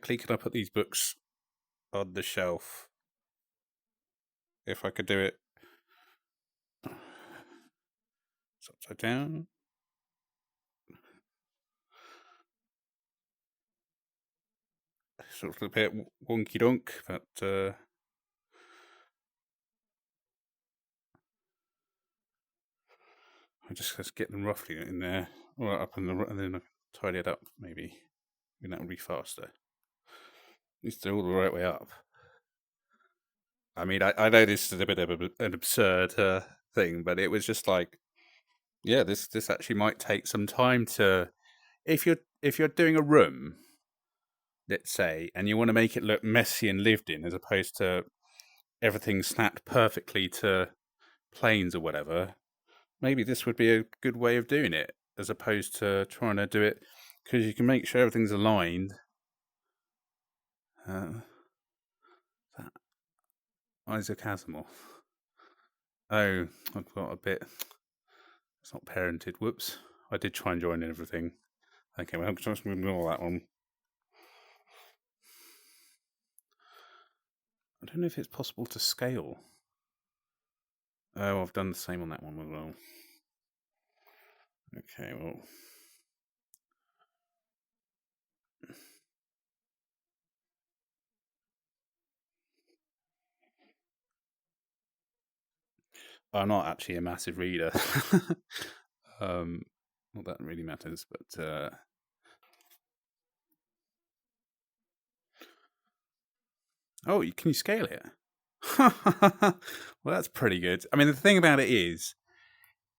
quickly can I put these books on the shelf? If I could do it. It's upside down. Sort of a bit wonky donk, but I just get them roughly in there, or up in the, and then tidy it up. Maybe that would be faster. At least they're all the right way up. I mean, I know this is a bit of an absurd thing, but it was just like, yeah, this actually might take some time to. If you're doing a room, let's say, and you want to make it look messy and lived in, as opposed to everything snapped perfectly to planes or whatever, maybe this would be a good way of doing it, as opposed to trying to do it, because you can make sure everything's aligned. That Isaac Asimov. Oh, I've got a bit. It's not parented. Whoops. I did try and join in everything. Okay, well, I'm just moving all that one. I don't know if it's possible to scale. Oh, I've done the same on that one as well. Okay, well. I'm not actually a massive reader. Not that really matters, but oh, can you scale it? Well, that's pretty good. I mean, the thing about it is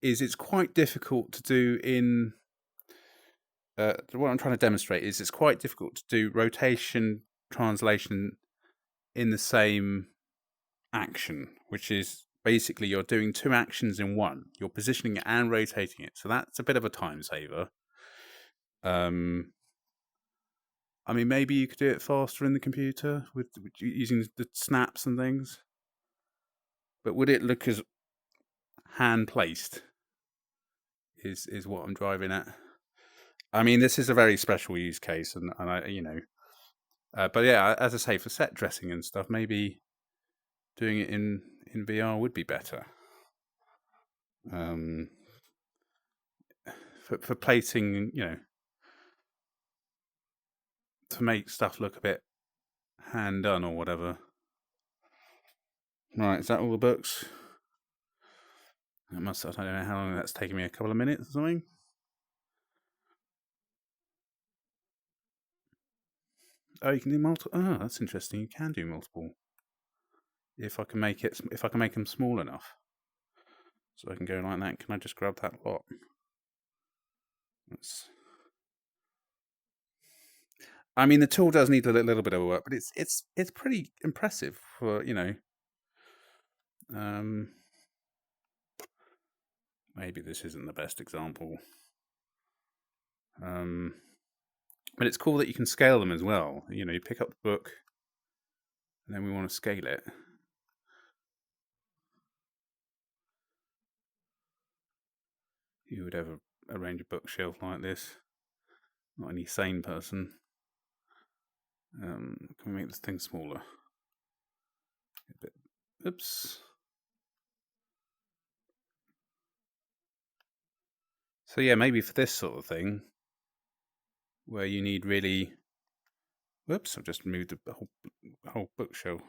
it's quite difficult to do in. What I'm trying to demonstrate is it's quite difficult to do rotation translation in the same action, which is basically you're doing two actions in one. You're positioning it and rotating it, so that's a bit of a time saver. I mean, maybe you could do it faster in the computer with using the snaps and things, but would it look as hand placed? Is what I'm driving at. I mean, this is a very special use case, and I, but yeah, as I say, for set dressing and stuff, maybe doing it in VR would be better. For plating, to make stuff look a bit hand done or whatever. Right, is that all the books? I don't know how long that's taken me, a couple of minutes or something. Oh, you can do multiple. Oh, that's interesting. You can do multiple. If I can make them small enough, so I can go like that. Can I just grab that lot? I mean, the tool does need a little bit of work, but it's pretty impressive for maybe this isn't the best example. But it's cool that you can scale them as well. You pick up the book, and then we want to scale it. Who would ever arrange a bookshelf like this? Not any sane person. Can we make this thing smaller? Oops. So yeah, maybe for this sort of thing, where you need really. Whoops! I've just moved the whole bookshelf.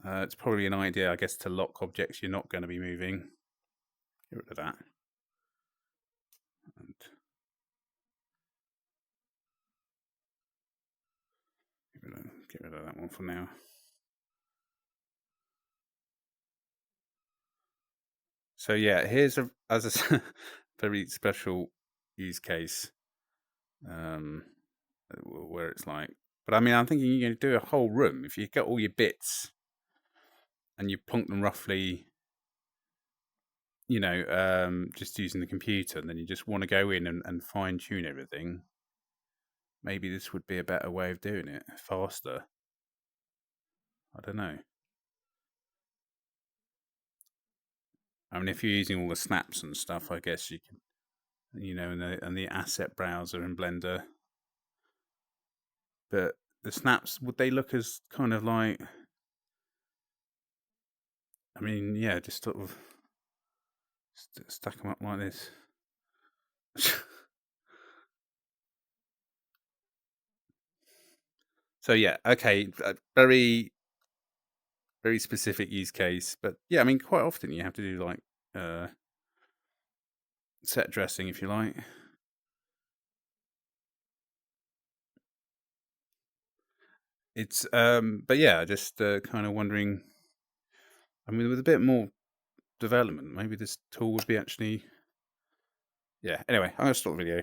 It's probably an idea, I guess, to lock objects you're not going to be moving. Get rid of that. And get rid of that one for now. So yeah, here's a very special use case where it's like. But I mean, I'm thinking you're going to do a whole room. If you get all your bits and you plonk them roughly, just using the computer, and then you just want to go in and fine tune everything, maybe this would be a better way of doing it, faster. I don't know. I mean, if you're using all the snaps and stuff, I guess you can, and the asset browser in Blender. but the snaps, would they look as kind of like? I mean, yeah, just sort of stack them up like this. So yeah, okay, very very specific use case, but yeah, I mean, quite often you have to do like set dressing, if you like. It's but yeah, just kind of wondering. I mean, with a bit more development, maybe this tool would be actually. Yeah. Anyway, I'm gonna stop the video.